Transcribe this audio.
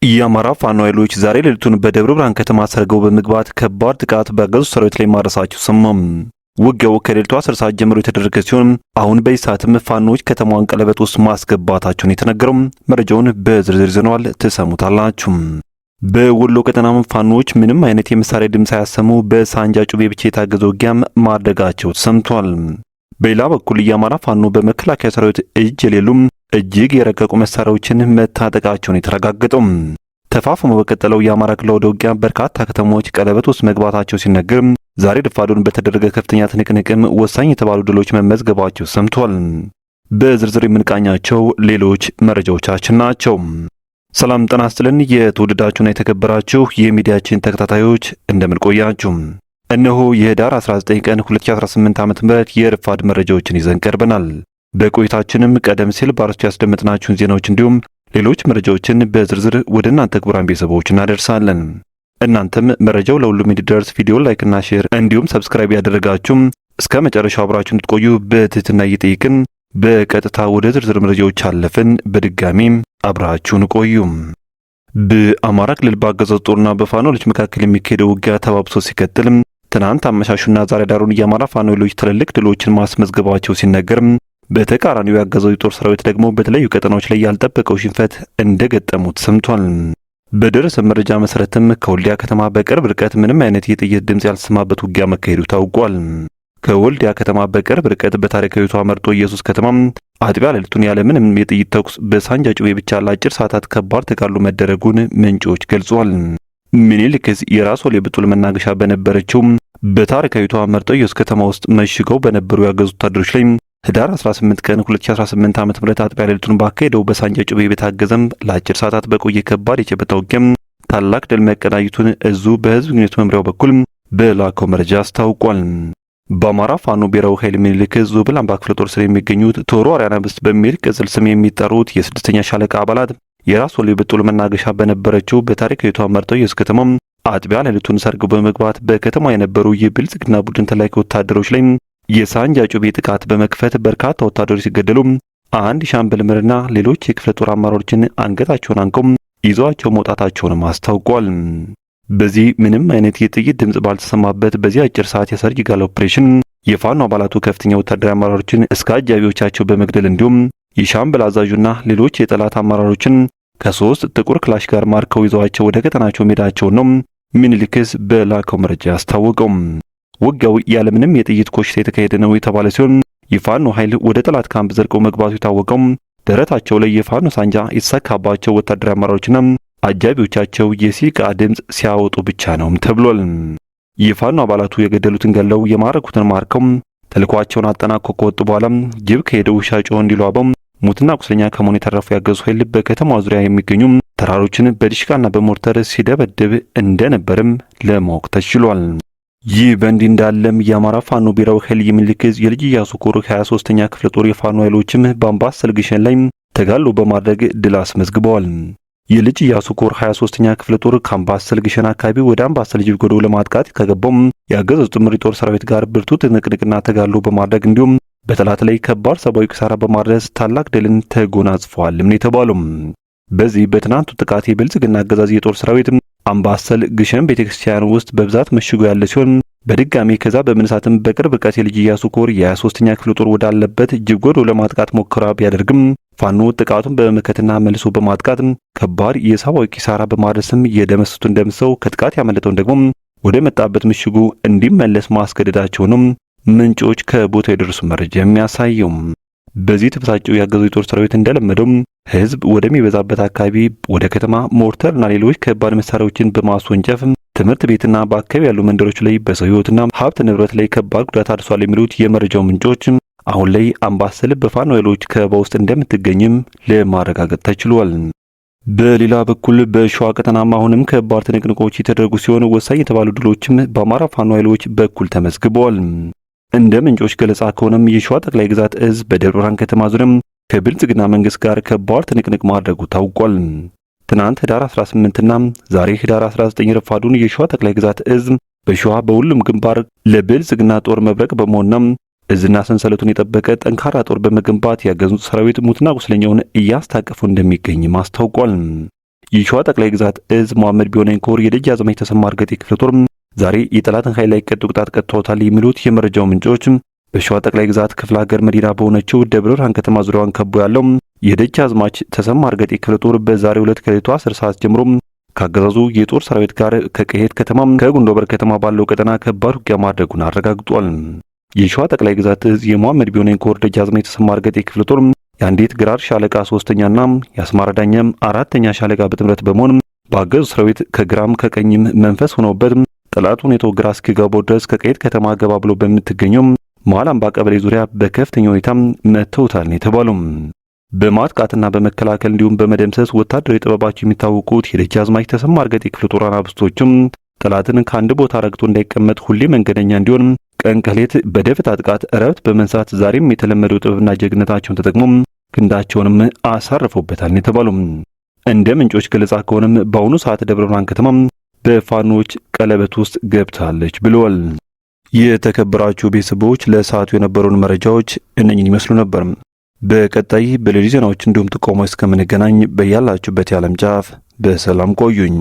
የአማራ ፋኖ ኃይሎች ዛሬ ሌሊቱን በደብረ ብርሃን ከተማ ሰርገው በመግባት ከባድ ጥቃት በአገዛዙ ሰራዊት ላይ ማድረሳቸው ሰማም። ውጊያው ከሌሊቱ 10 ሰዓት ጀምሮ የተደረገ ሲሆን አሁን በዚህ ሰዓትም ፋኖች ከተማዋን ቀለበት ውስጥ ማስገባታቸውን የተነገረው። መረጃውን በዝርዝር ይዘነዋል፣ ትሰሙታላችሁ። በወሎ ቀጠናም ፋኖች ምንም አይነት የመሳሪያ ድምፅ ሳያሰሙ በሳንጃ ጩቤ ብቻ የታገዘ ውጊያም ማድረጋቸው ተሰምቷል። በሌላ በኩል የአማራ ፋኖ በመከላከያ ሰራዊት እጅ የሌሉም እጅግ የረቀቁ መሳሪያዎችን መታጠቃቸውን የተረጋገጠው። ተፋፍሞ በቀጠለው የአማራ ክልል ወደ ውጊያ በርካታ ከተሞች ቀለበት ውስጥ መግባታቸው ሲነገር፣ ዛሬ ረፋዱን በተደረገ ከፍተኛ ትንቅንቅም ወሳኝ የተባሉ ድሎች መመዝገባቸው ሰምቷል። በዝርዝር የምንቃኛቸው ሌሎች መረጃዎቻችን ናቸው። ሰላም ጤና ይስጥልን። የተወደዳችሁና የተከበራችሁ የሚዲያችን ተከታታዮች እንደምን ቆያችሁ? እነሆ የህዳር 19 ቀን 2018 ዓ.ም የረፋድ መረጃዎችን ይዘን ቀርበናል። በቆይታችንም ቀደም ሲል በአርስቱ ያስደመጥናችሁን ዜናዎች እንዲሁም ሌሎች መረጃዎችን በዝርዝር ወደ እናንተ ክቡራን ቤተሰቦች እናደርሳለን። እናንተም መረጃው ለሁሉም እንዲደርስ ቪዲዮ ላይክና ሼር እንዲሁም ሰብስክራይብ ያደረጋችሁም እስከ መጨረሻው አብራችሁ እንድትቆዩ በትህትና እየጠየቅን በቀጥታ ወደ ዝርዝር መረጃዎች አለፍን። በድጋሚም አብራችሁን ቆዩ። በአማራ ክልል በአገዛዙ ጦርና በፋኖች መካከል የሚካሄደው ውጊያ ተባብሶ ሲቀጥል ትናንት አመሻሹና ዛሬ ዳሩን የአማራ ፋኖ ኃይሎች ትልልቅ ድሎችን ማስመዝገባቸው ሲነገር፣ በተቃራኒው ያገዛዙ ጦር ሰራዊት ደግሞ በተለያዩ ቀጠናዎች ላይ ያልጠበቀው ሽንፈት እንደገጠሙት ሰምቷል። በደረሰ መረጃ መሰረትም ከወልዲያ ከተማ በቅርብ ርቀት ምንም አይነት የጥይት ድምፅ ያልተሰማበት ውጊያ መካሄዱ ታውቋል። ከወልዲያ ከተማ በቅርብ ርቀት በታሪካዊቷ መርጦ ኢየሱስ ከተማ አጥቢያ ሌሊቱን ያለምንም የጥይት ተኩስ በሳንጃ ጩቤ ብቻ ለአጭር ሰዓታት ከባድ ተጋድሎ መደረጉን ምንጮች ገልጿል። ምኒልክ የራስ ወሌ ብጡል መናገሻ በነበረችው በታሪካዊቷ መርጦ ኢየሱስ ከተማ ውስጥ መሽገው በነበሩ ያገዙ ወታደሮች ላይ ህዳር 18 ቀን 2018 ዓ.ም አጥቢያ ሌሊቱን ባካሄደው በሳንጃ ጩቤ በታገዘም ለአጭር ሰዓታት በቆየ ከባድ የጨበጣ ውጊያም ታላቅ ድል መቀዳጀቱን እዙ በህዝብ ግንኙነት መምሪያው በኩል በላከው መረጃ አስታውቋል። በአማራ ፋኖ ብሔራዊ ኃይል ምኒልክ ዞብል አምባ ክፍለ ጦር ስር የሚገኙት ተወርዋሪ አናብስት በሚል ቅጽል ስም የሚጠሩት የስድስተኛ ሻለቃ አባላት የራስ ወሌ ብጡል መናገሻ በነበረችው በታሪካዊቷ መርጦ ኢየሱስ ከተማ አጥቢያ ሌሊቱን ሰርገው በመግባት በከተማ የነበሩ የብልጽግና ቡድን ተላኪ ወታደሮች ላይ የሳንጃ ጩቤ ጥቃት በመክፈት በርካታ ወታደሮች ሲገደሉ አንድ ሻምበል ምርና ሌሎች የክፍለ ጦር አመራሮችን አንገታቸውን አንቀው ይዘዋቸው መውጣታቸውንም አስታውቋል። በዚህ ምንም አይነት የጥይት ድምጽ ባልተሰማበት በዚህ አጭር ሰዓት የሰርጂካል ኦፕሬሽን የፋኖ አባላቱ ከፍተኛ ወታደራዊ አመራሮችን እስከ አጃቢዎቻቸው በመግደል እንዲሁም የሻምበል አዛዡና ሌሎች የጠላት አመራሮችን ከሶስት ጥቁር ክላሽ ጋር ማርከው ይዘዋቸው ወደ ቀጠናቸው ሜዳቸው ነው ምኒልክስ በላከው መረጃ ያስታወቀው። ውጊያው ያለምንም የጥይት ኮሽታ የተካሄደ ነው የተባለ ሲሆን የፋኖ ኃይል ወደ ጠላት ካምፕ ዘልቀው መግባቱ የታወቀው ደረታቸው ላይ የፋኖ ሳንጃ የተሰካባቸው ወታደራዊ አመራሮችና አጃቢዎቻቸው የሲቃ ድምጽ ሲያወጡ ብቻ ነው ተብሏል። የፋኖ አባላቱ የገደሉትን ገለው የማረኩትን ማርከው ተልኳቸውን አጠናቀው ከወጡ በኋላ ጅብ ከሄደው ውሻ ጮኸ እንዲሉ አበው ሙትና ቁስለኛ ከመሆኑ የተረፉ ያገዙ ኃይል በከተማው ዙሪያ የሚገኙ ተራሮችን በዲሽቃና በሞርተር ሲደበድብ እንደነበርም ለማወቅ ተችሏል። ይህ በእንዲህ እንዳለም የአማራ ፋኖ ብሔራዊ ኃይል ምኒልክ የልጅ ኢያሱ ኮር 23ኛ ክፍለ ጦር የፋኖ ኃይሎችም በአምባሰል ግሸን ላይ ተጋድሎ በማድረግ ድል አስመዝግበዋል። የልጅ ኢያሱ ኮር 23ኛ ክፍለ ጦር ከአምባሰል ግሸን አካባቢ ወደ አምባሰል ጅብጎዶ ለማጥቃት ከገባው ያገዛዙ ጥምር ጦር ሰራዊት ጋር ብርቱ ትንቅንቅና ተጋድሎ በማድረግ እንዲሁም በጠላት ላይ ከባድ ሰብአዊ ኪሳራ በማድረስ ታላቅ ድልን ተጎናጽፈዋልም ነው የተባለው። በዚህ በትናንቱ ጥቃት የብልጽግና አገዛዝ የጦር ሰራዊት አምባሰል ግሸን ቤተክርስቲያን ውስጥ በብዛት መሽጎ ያለ ሲሆን በድጋሚ ከዛ በመነሳትም በቅርብ ርቀት የልጅ ኢያሱ ኮር የ23ኛ ክፍለ ጦር ወዳለበት ጅብጎዶ ለማጥቃት ሙከራ ቢያደርግም ፋኖ ጥቃቱን በመመከትና መልሶ በማጥቃት ከባድ የሰብአዊ ኪሳራ በማድረስም የደመሰቱን ደምሰው ከጥቃት ያመለጠውን ደግሞ ወደ መጣበት ምሽጉ እንዲመለስ ማስገደዳቸውንም ምንጮች ከቦታው የደረሱ መረጃ የሚያሳየው። በዚህ ተበሳጨው ያገዛዙ የጦር ሰራዊት እንደለመደው ህዝብ ወደሚበዛበት አካባቢ ወደ ከተማ ሞርተርና ሌሎች ከባድ መሳሪያዎችን በማስወንጨፍ ትምህርት ቤትና በአካባቢ ያሉ መንደሮች ላይ በሰው ህይወትና ሀብት ንብረት ላይ ከባድ ጉዳት አድርሷል የሚሉት የመረጃው ምንጮች አሁን ላይ አምባሰል በፋኖ ኃይሎች ከበባ ውስጥ እንደምትገኝም ለማረጋገጥ ተችሏል። በሌላ በኩል በሸዋ ቀጠናም አሁንም ከባድ ትንቅንቆች የተደረጉ ሲሆን ወሳኝ የተባሉ ድሎችም በአማራ ፋኖ ኃይሎች በኩል ተመዝግበዋል። እንደ ምንጮች ገለጻ ከሆነም የሸዋ ጠቅላይ ግዛት እዝ በደብረ ብርሃን ከተማ ዙሪያም ከብልጽግና መንግስት ጋር ከባድ ትንቅንቅ ማድረጉ ታውቋል። ትናንት ህዳር 18 እና ዛሬ ህዳር 19 ረፋዱን የሸዋ ጠቅላይ ግዛት እዝ በሸዋ በሁሉም ግንባር ለብልጽግና ጦር መብረቅ በመሆንና እዝና ሰንሰለቱን የጠበቀ ጠንካራ ጦር በመገንባት ያገዙት ሰራዊት ሙትና ቁስለኛውን እያስታቀፉ እንደሚገኝ ማስታውቋል። የሸዋ ጠቅላይ ግዛት እዝ መሐመድ ቢሆነኝ ኮር የደጃዝማች ተሰማ እርገጤ ክፍለ ጦር ዛሬ የጠላትን ኃይል ላይ ቀጡ ቅጣት ቀጥተውታል የሚሉት የመረጃው ምንጮች በሸዋ ጠቅላይ ግዛት ክፍለ ሀገር መዲና በሆነችው ደብረ ብርሃን ከተማ ዙሪያዋን ከቦ ያለው የደጃዝማች ተሰማ እርገጤ ክፍለ ጦር በዛሬው ዕለት ከሌሊቱ 10 ሰዓት ጀምሮ ካገዛዙ የጦር ሰራዊት ጋር ከቀሄት ከተማ ከጉንዶበር ከተማ ባለው ቀጠና ከባድ ውጊያ ማድረጉን አረጋግጧል። የሸዋ ጠቅላይ ግዛት እዝ የመሐመድ ቢሆነኝ ኮር ደጃዝማች ተሰማ እርገጤ ክፍለ ጦር የአንዲት ግራር ሻለቃ 3ኛና የአስማራ ዳኛም 4ኛ ሻለቃ በጥምረት በመሆን በአገዛዙ ሰራዊት ከግራም ከቀኝም መንፈስ ሆነውበት ጠላት ሁኔታው ግራ እስኪገባው ድረስ ከቀሄት ከተማ ገባ ብሎ በምትገኘው መሃል አምባ ቀበሌ ዙሪያ በከፍተኛ ሁኔታ መተውታል የተባለው በማጥቃትና በመከላከል እንዲሁም በመደምሰስ ወታደራዊ ጥበባቸው የሚታወቁት የደጃዝማች ተሰማ እርገጤ ክፍለ ጦር አናብስቶችም ጠላትን ከአንድ ቦታ ረግጦ እንዳይቀመጥ ሁሌ መንገደኛ እንዲሆን ቀን ከሌት በደፈጣ ጥቃት እረፍት በመንሳት ዛሬም የተለመደው ጥበብና ጀግነታቸውን ተጠቅመው ክንዳቸውንም አሳርፈውበታል የተባለው እንደ ምንጮች ገለጻ ከሆነም በአሁኑ ሰዓት ደብረ ብርሃን ከተማ በፋኖች ቀለበት ውስጥ ገብታለች ብለዋል። የተከበራችሁ ቤተሰቦች ለሰዓቱ የነበሩን መረጃዎች እነኝን ይመስሉ ነበር። በቀጣይ በሌሎች ዜናዎች እንዲሁም ጥቆማዎች እስከምንገናኝ በያላችሁበት የዓለም ጫፍ በሰላም ቆዩኝ።